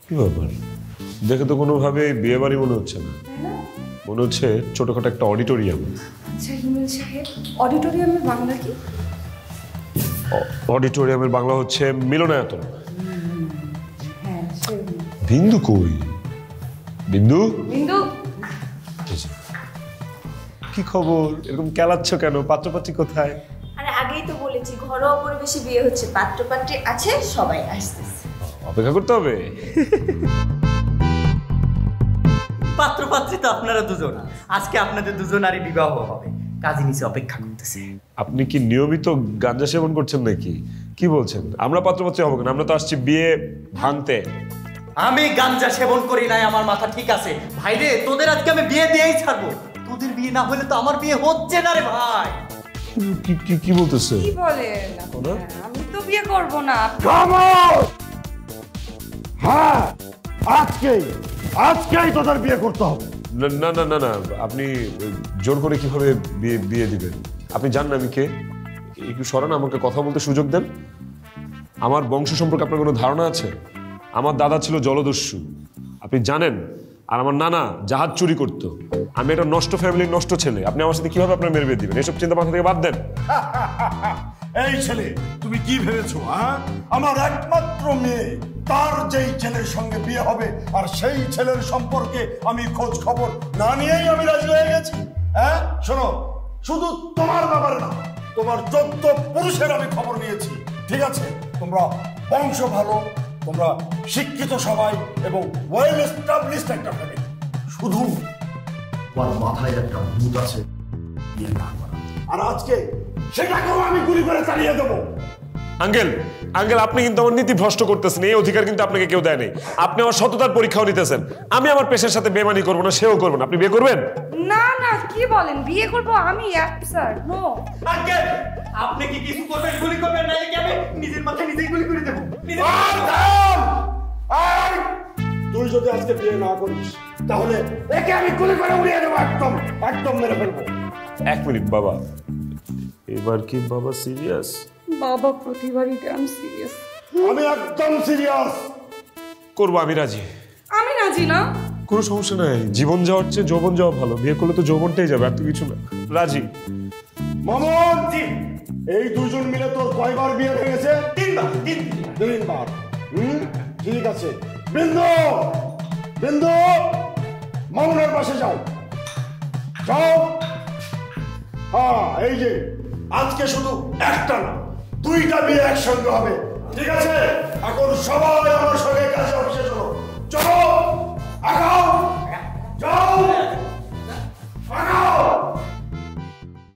কি ব্যাপার? দেখে তো কোনোভাবে বিয়ে বাড়ি মনে হচ্ছে না, মনে হচ্ছে ছোটখাটো একটা অডিটোরিয়াম। আচ্ছা হিমেল সাহেব, অডিটোরিয়ামের বাংলা কি? অডিটোরিয়ামের বাংলা হচ্ছে মিলনায়তন। হ্যাঁ বিন্দু কই? বিন্দু, বিন্দু কি খবর? এরকম কেলাচ্ছ কেন? পাত্রপাত্রী কোথায়? আরে আগেই তো বলেছি ঘরোয়া পরিবেশে বিয়ে হচ্ছে, পাত্রপাত্রী আছে, সবাই আসতেছে। অপেক্ষা করতে হবে। পাত্রপাত্রী তো আপনারা দুজন, আজকে আপনাদের দুজনারই বিবাহ হবে, কাজী নিচে অপেক্ষা করতেছে। আপনি কি নিয়মিত গাঁজা সেবন করছেন নাকি? কি বলছেন? আমরা পাত্রপাত্রী হবো কেন? আমরা তো আসছি বিয়ে ভাঙতে। আমি গাঞ্জা সেবন করি নাই, আমার মাথা ঠিক আছে ভাইরে। তোদের আজকে আমি বিয়ে দিয়েই ছাড়বো, তোদের বিয়ে না হলে তো আমার বিয়ে হচ্ছে না রে ভাই। কি বলতেছে? কি বলেন? আমি তো বিয়ে করব না। হ্যাঁ, আজকেই তোদের বিয়ে করতে হবে। না না না না, আপনি জোর করে কিভাবে বিয়ে দিবেন? আপনি জানেন আমি কে? একটু সরান, আমাকে কথা বলতে সুযোগ দেন। আমার বংশ সম্পর্কে আপনার কোনো ধারণা আছে? আমার দাদা ছিল জলদস্যু, আপনি জানেন। আর আমার নানা জাহাজ চুরি করতো। আমি একটা নষ্ট ফ্যামিলির নষ্ট ছেলে। আপনি আমার সাথে কিভাবে আপনার মেয়ের বিয়ে দিবেন? এসব চিন্তা মাথা থেকে বাদ দেন। এই ছেলে, তুমি কি ভেবেছো? আমার একমাত্র মেয়ে, তার যেই ছেলের সঙ্গে বিয়ে হবে আর সেই ছেলের সম্পর্কে আমি খোঁজ খবর না নিয়েই আমি রাজি হয়ে গেছি। শোনো, শুধু তোমার ব্যাপারে না, তোমার 14 পুরুষের আমি খবর নিয়েছি। ঠিক আছে, তোমরা বংশ ভালো, তোমরা শিক্ষিত সবাই এবং ওয়েল এস্টাবলিশড একটা ফ্যামিলি। শুধু তোমার মাথায় একটা ভূত আছে, বিয়ে না করা। আর আজকে সেটাকেও আমি গুলি করে চালিয়ে দেবো। আঙ্কেল, আপনি কিন্তু আমার নীতি ভ্রষ্ট করতেছেন। এই অধিকার কিন্তু আপনাকে কেউ দেয় নাই। আপনি আমার সততার পরীক্ষাও নিতেছেন। আমি আমার পেশার সাথে বেমানি করবো না, সেও করবেন। আপনি বিয়ে করবেন? না না, কি বলেন? বিয়ে করব আমি? Sir no. আঙ্কেল, আপনি কি কিছু করবেন? গুলি করবেন, নাকি আমি নিজের মাথায় নিজেই গুলি করে দেবো? তুই যদি আজকে বিয়ে না করিস তাহলে একে আমি গুলি করে উড়িয়ে দেবো, একদম একদম মেরে ফেলবো। এক মিনিট বাবা, এবার কি বাবা সিরিয়াস? বাবা প্রতিবারই আমি সিরিয়াস। আমি একদম সিরিয়াস। করবো, আমি রাজি। আমি রাজি না। কোনো সমস্যা নাই, জীবন যাওয়ার চেয়ে যৌবন যাওয়া ভালো। বিয়ে করলে তো যৌবনটাই যাবে, আর তো কিছু না। রাজি। মামুন জি, এই দুজন মিলে তোর কয়বার বিয়ে ভেঙেছে? 3বার। ঠিক আছে। বিন্দু, বিন্দু, মামুনের পাশে যাও, যাও। হ্যাঁ, এই যে আজকে শুধু একটা না, 2টা বিয়ে একসঙ্গে হবে। ঠিক আছে? এখন সবাই আমার সঙ্গে